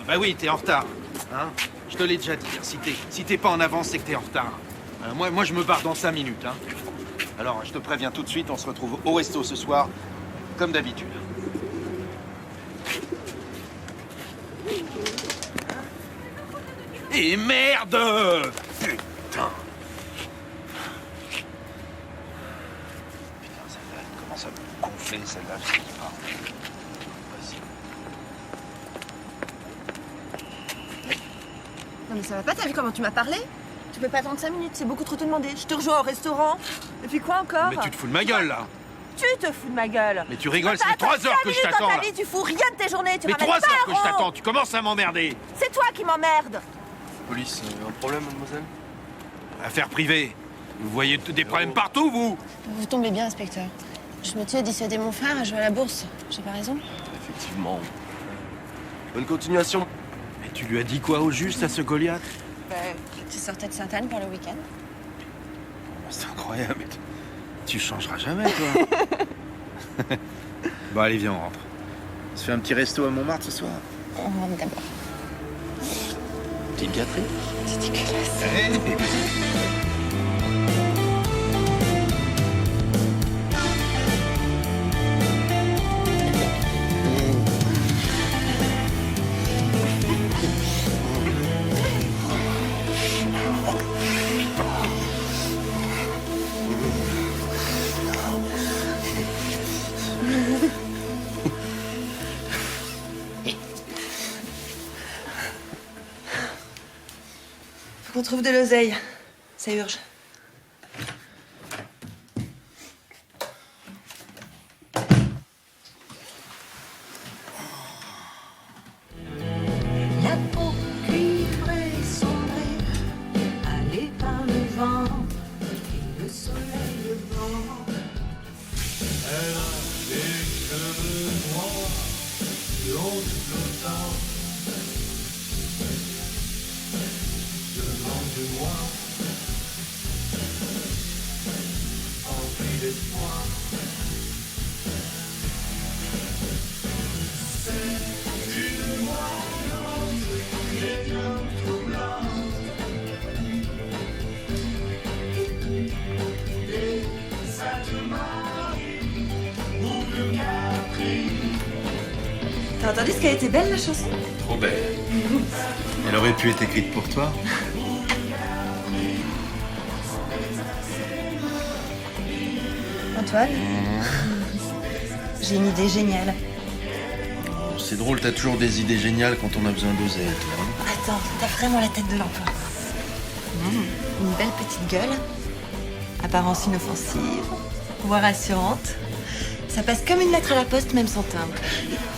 Bah oui, t'es en retard. Hein? Je te l'ai déjà dit. Si t'es pas en avance, c'est que t'es en retard. Moi, je me barre dans 5 minutes. Hein? Alors, je te préviens tout de suite, on se retrouve au resto ce soir, comme d'habitude. Et merde! Putain! Putain, celle-là, elle commence à me gonfler, celle-là, je sais pas. Non mais ça va pas, t'as vu comment tu m'as parlé? Tu peux pas attendre 5 minutes, c'est beaucoup trop te demander. Je te rejoins au restaurant. Et puis quoi encore? Mais tu te fous de ma gueule, là! Tu te fous de ma gueule! Mais tu rigoles, ça fait 3 heures que je t'attends, là! Tu fous rien de tes journées, tu Mais ramènes 3 pas heures un que je rond. t'attends, tu commences à m'emmerder! C'est toi qui m'emmerde! Police, un problème, mademoiselle? Affaire privée. Vous voyez des problèmes partout, vous? Vous tombez bien, inspecteur. Je me tue à dissuader mon frère à jouer à la bourse. J'ai pas raison? Effectivement. Bonne continuation. Mais tu lui as dit quoi au juste à ce Goliath? Tu sortais de Sainte-Anne pour le week-end? C'est incroyable, mais tu changeras jamais, toi. Bon, allez, viens, on rentre. On se fait un petit resto à Montmartre ce soir. On rentre d'abord. Petite gâterie. C'est dégueulasse. Hey. Faut qu'on trouve de l'oseille. Ça urge. La peau cuivrée, sombrée, allée par le vent et le soleil levant. Elle a des cheveux noirs, blonde flottant, devant de moi, empli d'espoir. T'as entendu ce qu'elle était belle, la chanson? Trop belle. Elle aurait pu être écrite pour toi. Antoine? J'ai une idée géniale. C'est drôle, t'as toujours des idées géniales quand on a besoin d'oseille, toi. Attends, t'as vraiment la tête de l'emploi. Une belle petite gueule, apparence inoffensive, voix rassurante. Ça passe comme une lettre à la poste, même sans timbre.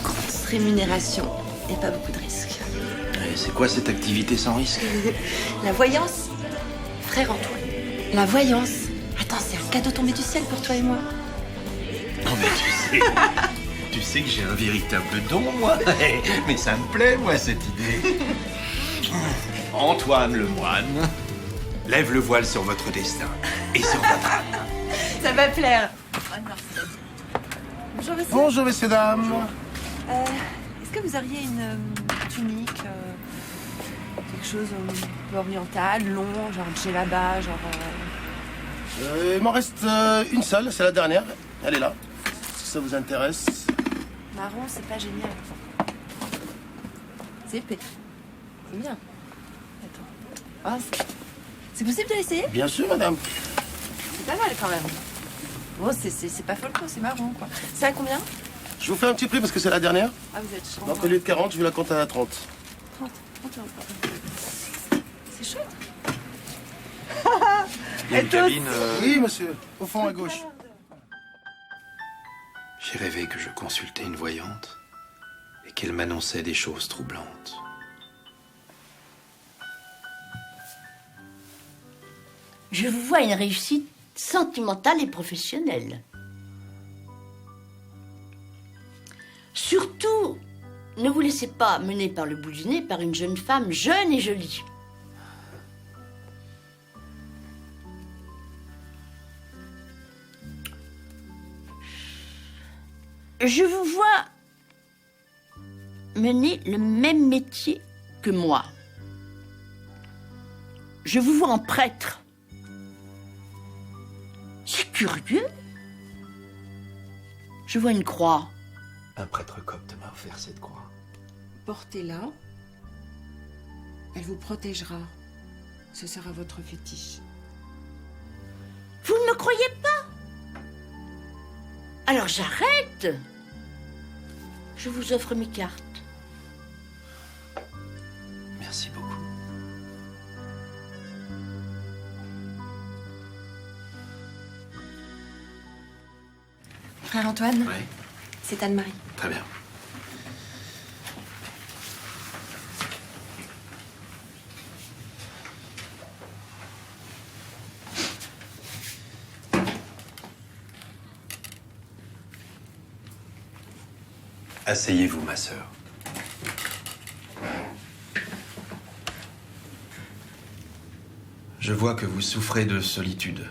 Grosse rémunération et pas beaucoup de risques. Et c'est quoi cette activité sans risque? La voyance, frère Antoine. La voyance. Attends, c'est un cadeau tombé du ciel pour toi et moi. Non mais tu sais que j'ai un véritable don, moi. Mais ça me plaît, moi, cette idée. Antoine le moine lève le voile sur votre destin et sur votre âme. Ça va plaire. Bonjour, monsieur. Bonjour, messieurs, dames. Est-ce que vous auriez une tunique, quelque chose un peu oriental, long, genre djellaba, genre... Il m'en reste une seule, c'est la dernière. Elle est là. Si ça vous intéresse. Marron, c'est pas génial. C'est épais. C'est bien. Attends. Ah, c'est possible de l'essayer? Bien sûr, madame. C'est pas mal quand même. Bon, c'est pas folklore, c'est marron quoi. C'est à combien? Je vous fais un petit prix parce que c'est la dernière. Ah, vous êtes chaud. Donc au lieu de 40, je vous la compte à 30. 30 C'est chouette. Il y a une cabine. Oui, monsieur. Au fond à gauche. J'ai rêvé que je consultais une voyante et qu'elle m'annonçait des choses troublantes. Je vous vois une réussite sentimentale et professionnelle. Surtout, ne vous laissez pas mener par le bout du nez par une jeune femme jeune et jolie. Je vous vois mener le même métier que moi. Je vous vois en prêtre. C'est curieux. Je vois une croix. Un prêtre copte m'a offert cette croix. Portez-la. Elle vous protégera. Ce sera votre fétiche. Vous ne me croyez pas? Alors j'arrête. Je vous offre mes cartes. Merci beaucoup. Frère Antoine, Oui, c'est Anne-Marie. très bien. Asseyez-vous, ma sœur. Je vois que vous souffrez de solitude.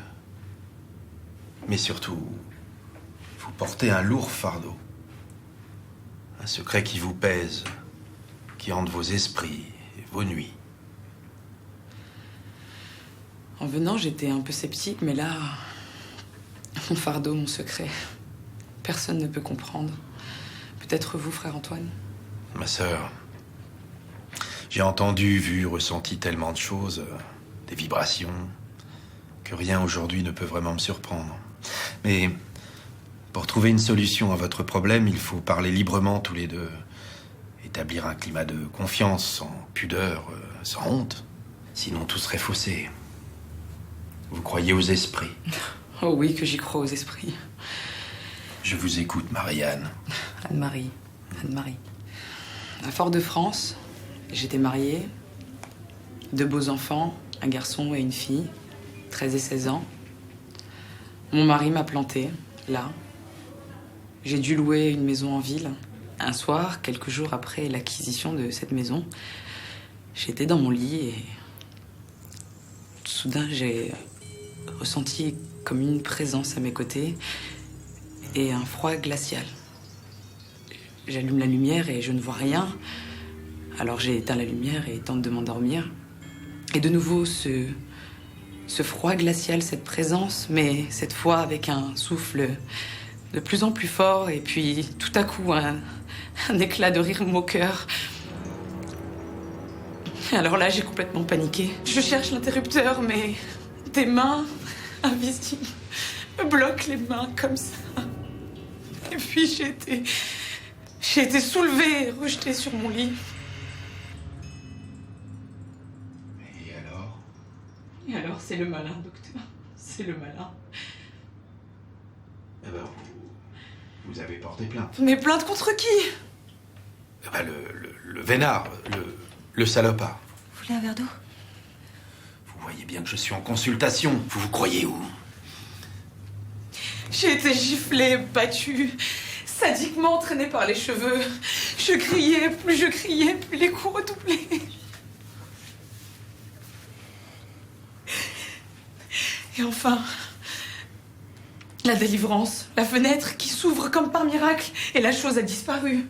Mais surtout, vous portez un lourd fardeau. Un secret qui vous pèse, qui hante vos esprits et vos nuits. En venant, j'étais un peu sceptique, mais là... Mon fardeau, mon secret. Personne ne peut comprendre. Peut-être vous, frère Antoine. Ma sœur, j'ai entendu, vu, ressenti tellement de choses, des vibrations, que rien aujourd'hui ne peut vraiment me surprendre. Mais pour trouver une solution à votre problème, il faut parler librement tous les deux. Établir un climat de confiance, sans pudeur, sans honte. Sinon tout serait faussé. Vous croyez aux esprits? Oh oui, que j'y crois aux esprits. Je vous écoute, Marianne. Anne-Marie. Anne-Marie. À Fort-de-France, j'étais mariée. 2 beaux enfants, un garçon et une fille, 13 et 16 ans. Mon mari m'a plantée, là. J'ai dû louer une maison en ville. Un soir, quelques jours après l'acquisition de cette maison, j'étais dans mon lit et... Soudain, j'ai ressenti comme une présence à mes côtés et un froid glacial. J'allume la lumière et je ne vois rien. Alors j'ai éteint la lumière et tente de m'endormir. Et de nouveau, ce froid glacial, cette présence, mais cette fois avec un souffle de plus en plus fort. Et puis tout à coup, un éclat de rire moqueur. Alors là, j'ai complètement paniqué. Je cherche l'interrupteur, mais des mains invisibles me bloquent les mains comme ça. Et puis j'ai été soulevée et rejetée sur mon lit. Et alors, c'est le malin, docteur. C'est le malin. Eh ben, vous avez porté plainte. Mais plainte contre qui? Eh ben, le vénard, le salopard. Vous voulez un verre d'eau? Vous voyez bien que je suis en consultation. Vous vous croyez où? J'ai été giflée, battue, sadiquement entraînée par les cheveux. Je criais, plus les coups redoublaient. Et enfin, la délivrance, la fenêtre qui s'ouvre comme par miracle, et la chose a disparu.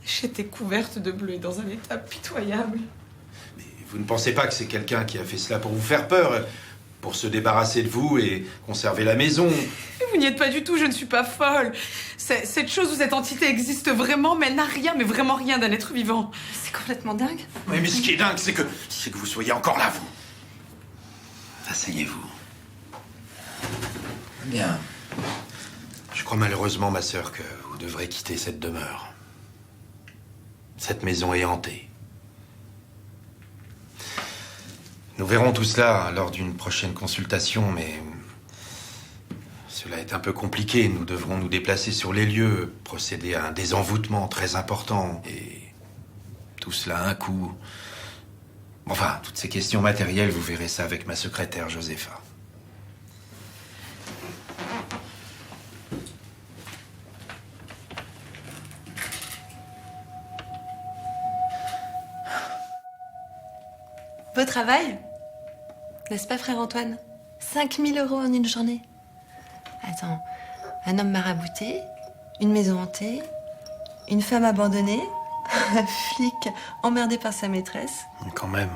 J'étais couverte de bleu et dans un état pitoyable. Mais vous ne pensez pas que c'est quelqu'un qui a fait cela pour vous faire peur, pour se débarrasser de vous et conserver la maison? Vous n'y êtes pas du tout, je ne suis pas folle. Cette chose ou cette entité existe vraiment, mais elle n'a rien, mais vraiment rien d'un être vivant. C'est complètement dingue. Oui, mais ce qui est dingue, c'est que vous soyez encore là, vous. Asseyez-vous. Bien. Je crois malheureusement, ma sœur, que vous devrez quitter cette demeure. Cette maison est hantée. Nous verrons tout cela lors d'une prochaine consultation, mais cela est un peu compliqué. Nous devrons nous déplacer sur les lieux, procéder à un désenvoûtement très important, et tout cela a un coût. Enfin, toutes ces questions matérielles, vous verrez ça avec ma secrétaire, Josepha. Beau travail, n'est-ce pas, frère Antoine? 5 000 € en une journée. Attends, un homme marabouté, une maison hantée, une femme abandonnée. Un flic emmerdé par sa maîtresse. Quand même.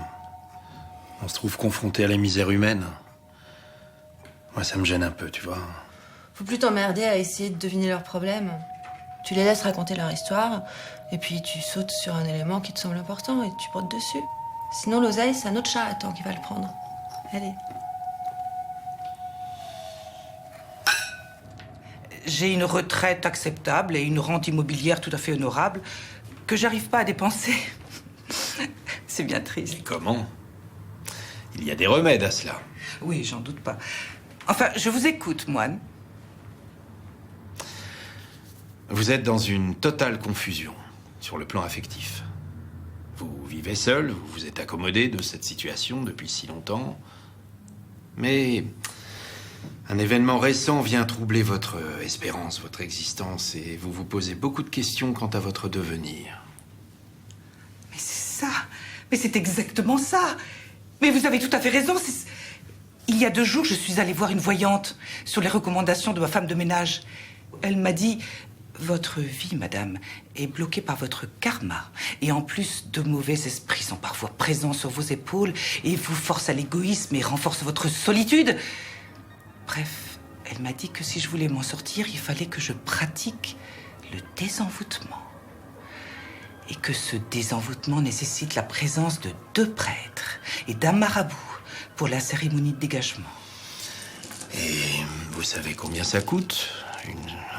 On se trouve confronté à la misère humaine. Moi, ça me gêne un peu, tu vois. Faut plus t'emmerder à essayer de deviner leurs problèmes. Tu les laisses raconter leur histoire, et puis tu sautes sur un élément qui te semble important et tu brodes dessus. Sinon, l'oseille, c'est un autre charlatan qui va le prendre. Allez. J'ai une retraite acceptable et une rente immobilière tout à fait honorable que j'arrive pas à dépenser. C'est bien triste. Et comment? Il y a des remèdes à cela. Oui, j'en doute pas. Enfin, je vous écoute, moine. Vous êtes dans une totale confusion sur le plan affectif. Vous vivez seul, vous vous êtes accommodé de cette situation depuis si longtemps. Mais un événement récent vient troubler votre espérance, votre existence, et vous vous posez beaucoup de questions quant à votre devenir. Mais c'est ça. Mais c'est exactement ça. Mais vous avez tout à fait raison. Il y a 2 jours, je suis allée voir une voyante sur les recommandations de ma femme de ménage. Elle m'a dit... Votre vie, madame, est bloquée par votre karma. Et en plus, de mauvais esprits sont parfois présents sur vos épaules et vous forcent à l'égoïsme et renforcent votre solitude. Bref, elle m'a dit que si je voulais m'en sortir, il fallait que je pratique le désenvoûtement. Et que ce désenvoûtement nécessite la présence de 2 prêtres et d'un marabout pour la cérémonie de dégagement. Et vous savez combien ça coûte?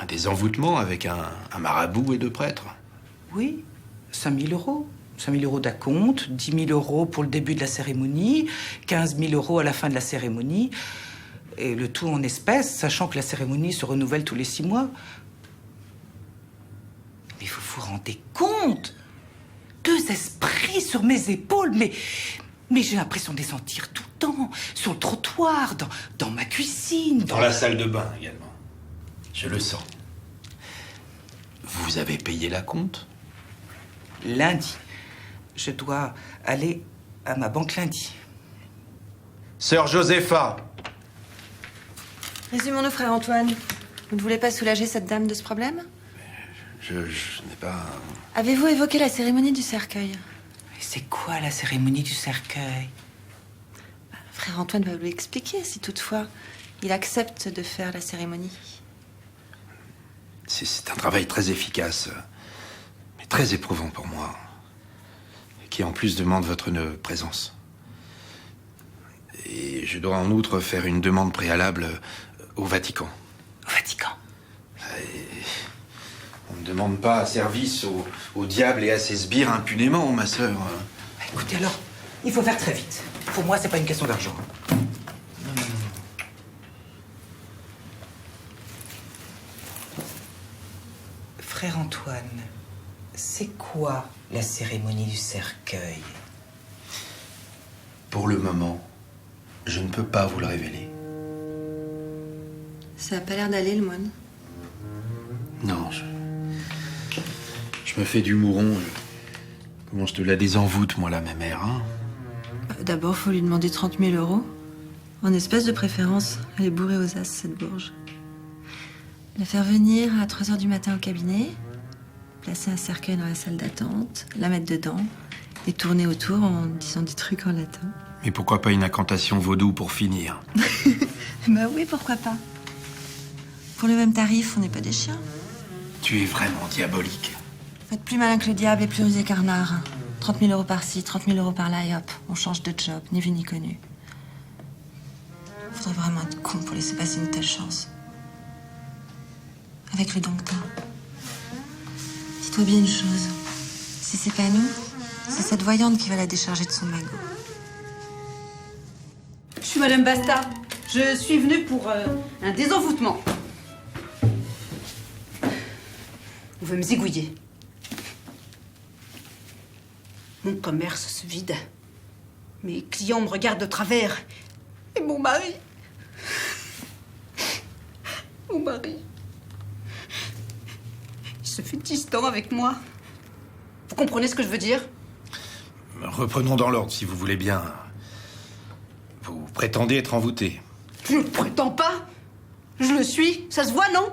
Un désenvoûtement avec un marabout et 2 prêtres? Oui, 5 000 euros. 5 000 euros d'acompte, 10 000 euros pour le début de la cérémonie, 15 000 euros à la fin de la cérémonie. Et le tout en espèces, sachant que la cérémonie se renouvelle tous les 6 mois. Mais vous vous rendez compte? 2 esprits sur mes épaules, mais j'ai l'impression de les sentir tout le temps, sur le trottoir, dans ma cuisine. Dans la salle de bain également. Je le sens. Vous avez payé la compte? Lundi. Je dois aller à ma banque lundi. Sœur Josépha! Résumons-nous, frère Antoine. Vous ne voulez pas soulager cette dame de ce problème? Je n'ai pas... Avez-vous évoqué la cérémonie du cercueil? C'est quoi la cérémonie du cercueil? Frère Antoine va vous l'expliquer, si toutefois il accepte de faire la cérémonie. C'est un travail très efficace, mais très éprouvant pour moi, qui en plus demande votre présence. Et je dois en outre faire une demande préalable au Vatican. Au Vatican? On ne demande pas service au diable et à ses sbires impunément, ma sœur. Écoutez, alors, il faut faire très vite. Pour moi, c'est pas une question d'argent. Frère Antoine, c'est quoi la cérémonie du cercueil? Pour le moment, je ne peux pas vous le révéler. Ça a pas l'air d'aller, le moine. Non, je me fais du mouron. Comment je te la désenvoûte, moi, là, ma mère, hein? D'abord, faut lui demander 30 000 euros. En espèces de préférence. Elle est bourrée aux as, cette bourge. La faire venir à 3 h du matin au cabinet, placer un cercueil dans la salle d'attente, la mettre dedans et tourner autour en disant des trucs en latin. Mais pourquoi pas une incantation vaudou pour finir? Bah oui, pourquoi pas. Pour le même tarif, on n'est pas des chiens. Tu es vraiment diabolique. Faut être plus malin que le diable et plus rusé qu'Arnard. 30 000 euros par-ci, 30 000 euros par-là et hop, on change de job, ni vu ni connu. Faudrait vraiment être con pour laisser passer une telle chance. Avec le don que t'as. Dis-toi bien une chose. Si c'est pas nous, c'est cette voyante qui va la décharger de son magot. Je suis Madame Basta. Je suis venue pour un désenvoûtement. On veut me zigouiller. Mon commerce se vide. Mes clients me regardent de travers. Et mon mari... Mon mari... Il se fait distant avec moi. Vous comprenez ce que je veux dire? Reprenons dans l'ordre, si vous voulez bien. Vous prétendez être envoûté. Je ne le prétends pas. Je le suis. Ça se voit, non?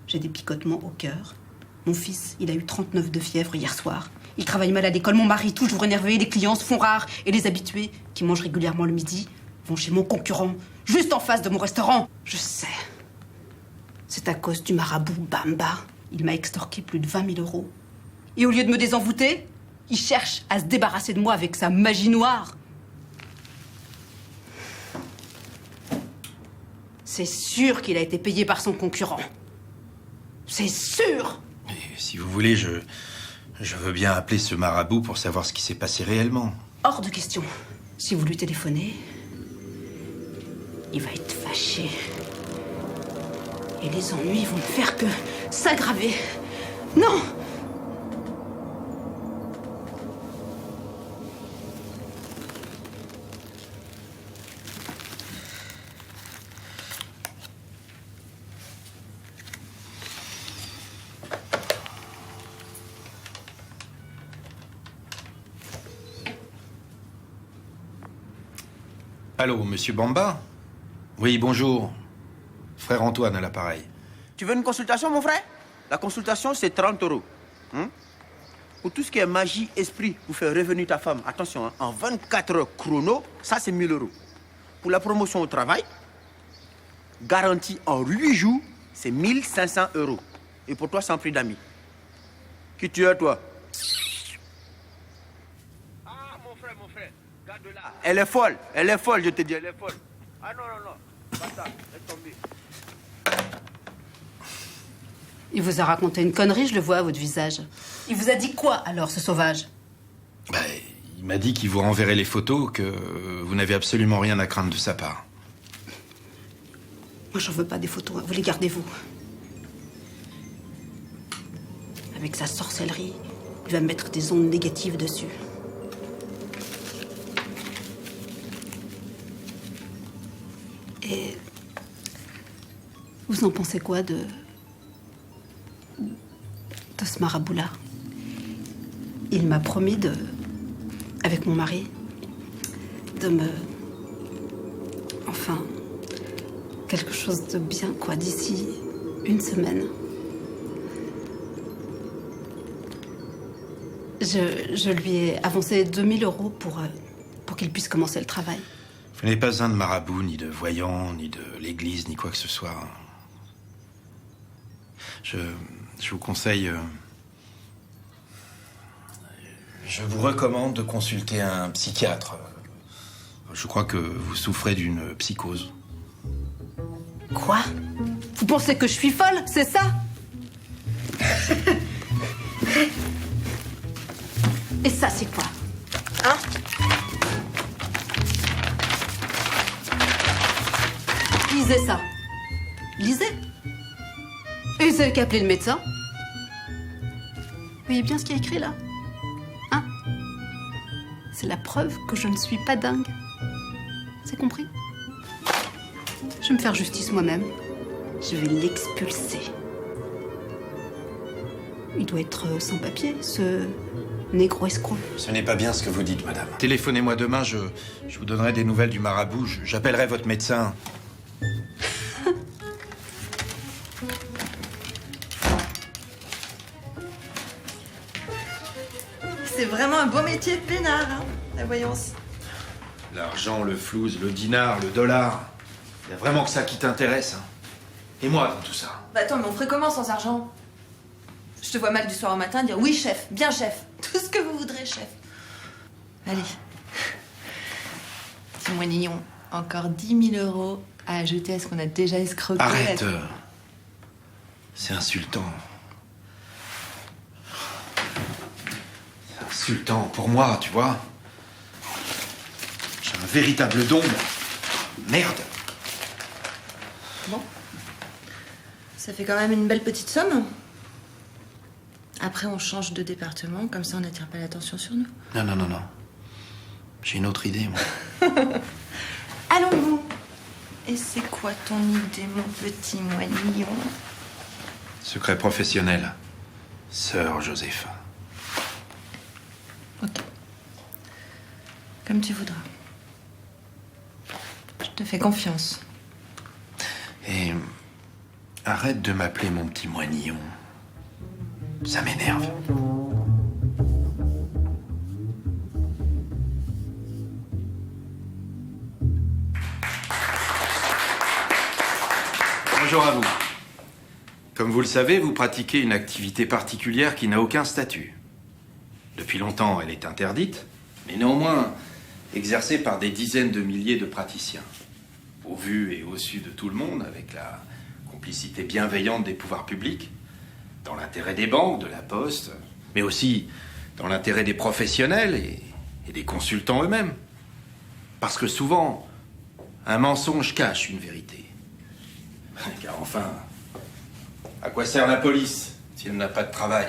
J'ai des picotements au cœur. Mon fils, il a eu 39 de fièvre hier soir. Il travaille mal à l'école, mon mari toujours énervé, les clients se font rares et les habitués, qui mangent régulièrement le midi, vont chez mon concurrent, juste en face de mon restaurant. Je sais. C'est à cause du marabout Bamba. Il m'a extorqué plus de 20 000 euros. Et au lieu de me désenvoûter, il cherche à se débarrasser de moi avec sa magie noire. C'est sûr qu'il a été payé par son concurrent. C'est sûr! Et si vous voulez, je veux bien appeler ce marabout pour savoir ce qui s'est passé réellement. Hors de question. Si vous lui téléphonez, il va être fâché. Et les ennuis vont ne faire que s'aggraver. Non! Allô, monsieur Bamba? Oui, bonjour. Frère Antoine à l'appareil. Tu veux une consultation, mon frère? La consultation, c'est 30 €. Pour tout ce qui est magie, esprit, pour faire revenir ta femme, attention, hein, en 24 heures chrono, ça c'est 1 000 €. Pour la promotion au travail, garantie en 8 jours, c'est 1 500 €. Et pour toi, sans prix d'amis. Qui tu es, toi? Ah, mon frère, garde-la. Elle est folle, je te dis, elle est folle. Ah non, pas ça, laisse tomber. Il vous a raconté une connerie, je le vois à votre visage. Il vous a dit quoi, alors, ce sauvage? Bah, il m'a dit qu'il vous renverrait les photos, que vous n'avez absolument rien à craindre de sa part. Moi, j'en veux pas des photos, hein. Vous les gardez, vous. Avec sa sorcellerie, il va mettre des ondes négatives dessus. Et vous en pensez quoi de ce marabout-là? Il m'a promis avec mon mari, de me... Enfin, quelque chose de bien, quoi, d'ici une semaine. Je lui ai avancé 2 000 € pour qu'il puisse commencer le travail. Vous n'avez pas besoin de marabout, ni de voyant, ni de l'église, ni quoi que ce soit. Je vous conseille... je vous recommande de consulter un psychiatre. Je crois que vous souffrez d'une psychose. Quoi? Vous pensez que je suis folle, c'est ça? Et ça, c'est quoi? Hein? Lisez ça. Lisez. Et c'est qu'à appeler le médecin. Vous voyez bien ce qu'il y a écrit là? Hein? C'est la preuve que je ne suis pas dingue. C'est compris? Je vais me faire justice moi-même. Je vais l'expulser. Il doit être sans papier, ce négro escroc. Ce n'est pas bien ce que vous dites, madame. Téléphonez-moi demain, je vous donnerai des nouvelles du marabout. J'appellerai votre médecin. C'est vraiment un beau métier de peinard, hein, la voyance. L'argent, le flouze, le dinar, le dollar. Il y a vraiment que ça qui t'intéresse, hein. Et moi, dans tout ça. Bah attends, mais on ferait comment sans argent? Je te vois mal du soir au matin dire oui, chef, bien chef, tout ce que vous voudrez, chef. Allez. Petit moignon, encore 10 000 € à ajouter à ce qu'on a déjà escroqué. Arrête. C'est insultant. C'est insultant pour moi, tu vois. J'ai un véritable don. Merde. Bon. Ça fait quand même une belle petite somme. Après, on change de département, comme ça on n'attire pas l'attention sur nous. Non. J'ai une autre idée, moi. Allons-nous. Et c'est quoi ton idée, mon petit moignon? Secret professionnel. Sœur Josépha. Ok. Comme tu voudras. Je te fais confiance. Et arrête de m'appeler mon petit moignon. Ça m'énerve. Bonjour à vous. Comme vous le savez, vous pratiquez une activité particulière qui n'a aucun statut. Depuis longtemps, elle est interdite, mais néanmoins exercée par des dizaines de milliers de praticiens. Au vu et au su de tout le monde, avec la complicité bienveillante des pouvoirs publics, dans l'intérêt des banques, de la poste, mais aussi dans l'intérêt des professionnels et des consultants eux-mêmes. Parce que souvent, un mensonge cache une vérité. Car enfin, à quoi sert la police si elle n'a pas de travail?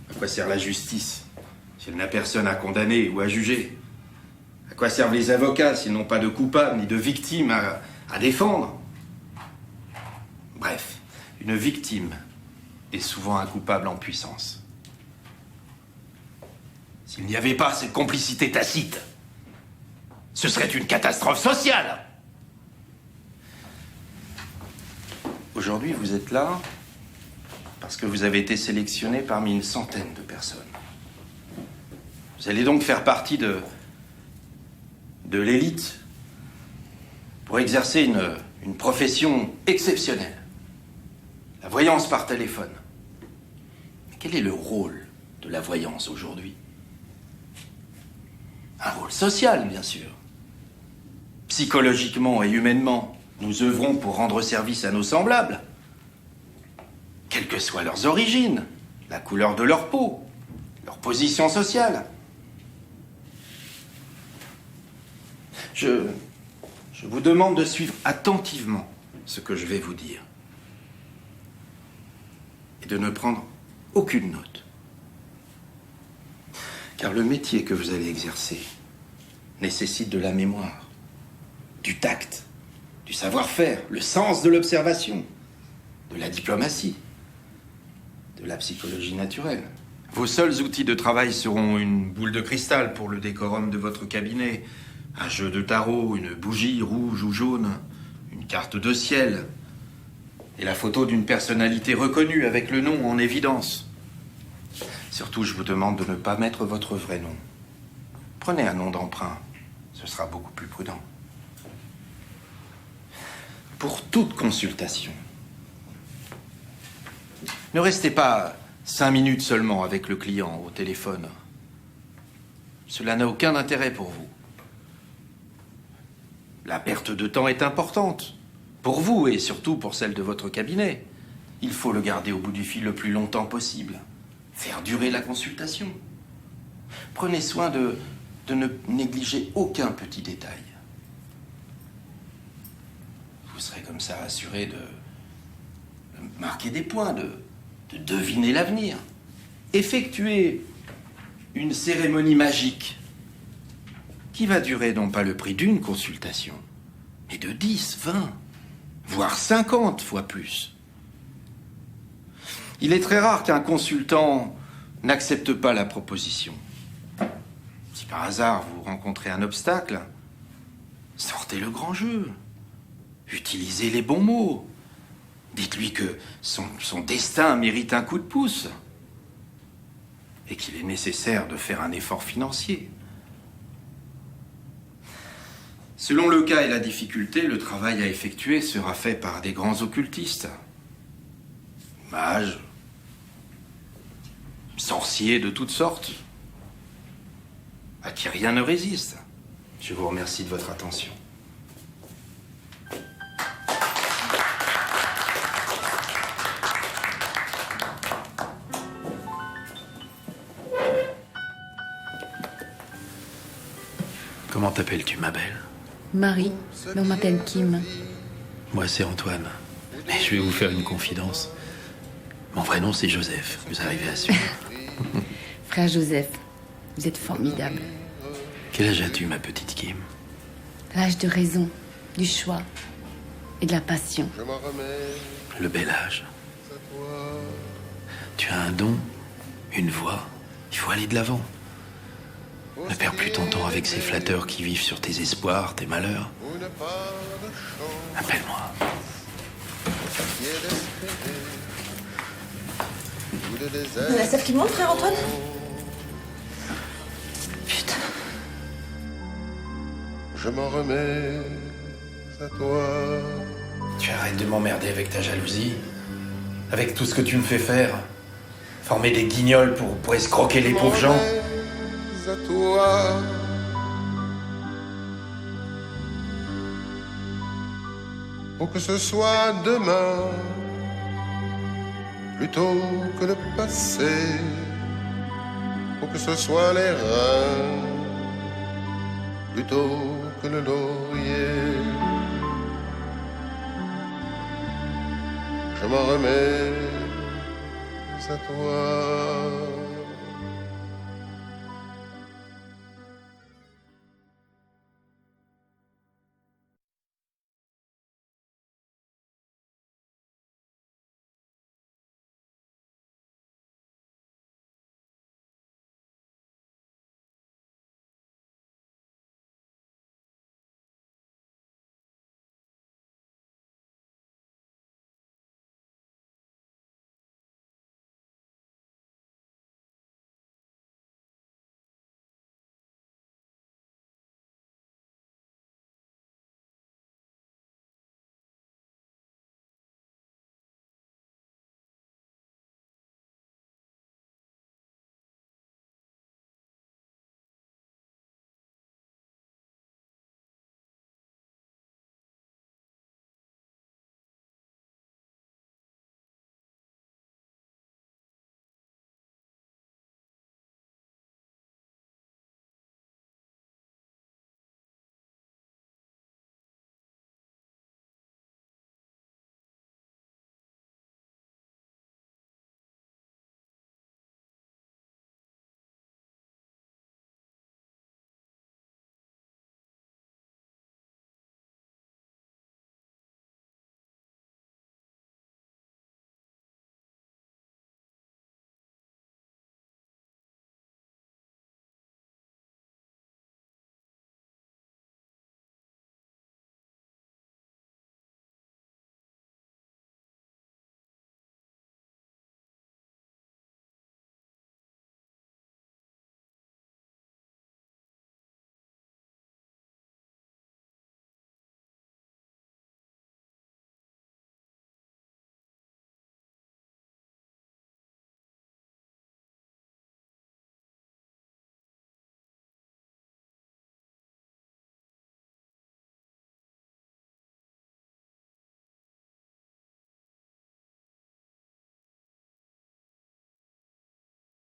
À quoi sert la justice si elle n'a personne à condamner ou à juger? À quoi servent les avocats s'ils n'ont pas de coupables ni de victimes à défendre? Bref, une victime est souvent un coupable en puissance. S'il n'y avait pas cette complicité tacite, ce serait une catastrophe sociale. Aujourd'hui, vous êtes là parce que vous avez été sélectionné parmi une centaine de personnes. Vous allez donc faire partie de l'élite pour exercer une profession exceptionnelle. La voyance par téléphone. Mais quel est le rôle de la voyance aujourd'hui? Un rôle social, bien sûr. Psychologiquement et humainement, nous œuvrons pour rendre service à nos semblables. Quelles que soient leurs origines, la couleur de leur peau, leur position sociale. Je vous demande de suivre attentivement ce que je vais vous dire. Et de ne prendre aucune note. Car le métier que vous allez exercer nécessite de la mémoire, du tact, du savoir-faire, le sens de l'observation, de la diplomatie, de la psychologie naturelle. Vos seuls outils de travail seront une boule de cristal pour le décorum de votre cabinet, un jeu de tarot, une bougie rouge ou jaune, une carte de ciel et la photo d'une personnalité reconnue avec le nom en évidence. Surtout, je vous demande de ne pas mettre votre vrai nom. Prenez un nom d'emprunt, ce sera beaucoup plus prudent. Pour toute consultation, ne restez pas 5 minutes seulement avec le client au téléphone. Cela n'a aucun intérêt pour vous. La perte de temps est importante, pour vous et surtout pour celle de votre cabinet. Il faut le garder au bout du fil le plus longtemps possible. Faire durer la consultation. Prenez soin de ne négliger aucun petit détail. Vous serez comme ça assuré de marquer des points, de deviner l'avenir. Effectuer une cérémonie magique qui va durer non pas le prix d'une consultation, mais de 10, 20, voire 50 fois plus. Il est très rare qu'un consultant n'accepte pas la proposition. Si par hasard vous rencontrez un obstacle, sortez le grand jeu. Utilisez les bons mots. Dites-lui que son destin mérite un coup de pouce et qu'il est nécessaire de faire un effort financier. Selon le cas et la difficulté, le travail à effectuer sera fait par des grands occultistes. Mages, sorciers de toutes sortes, à qui rien ne résiste. Je vous remercie de votre attention. Comment t'appelles-tu, ma belle? Marie, mais on m'appelle Kim. Moi, c'est Antoine. Mais je vais vous faire une confidence. Mon vrai nom, c'est Joseph. Vous arrivez à suivre? Frère Joseph, vous êtes formidable. Quel âge as-tu, ma petite Kim? L'âge de raison, du choix et de la passion. Le bel âge. Tu as un don, une voix. Il faut aller de l'avant. Ne perds plus ton temps avec ces flatteurs qui vivent sur tes espoirs, tes malheurs. Appelle-moi. La sève qui monte, frère Antoine? Putain. Je m'en remets à toi. Tu arrêtes de m'emmerder avec ta jalousie, avec tout ce que tu me fais faire. Former des guignols pour escroquer les pauvres gens. À toi. Pour que ce soit demain plutôt que le passé, pour que ce soit les reins plutôt que le laurier. Je m'en remets à toi.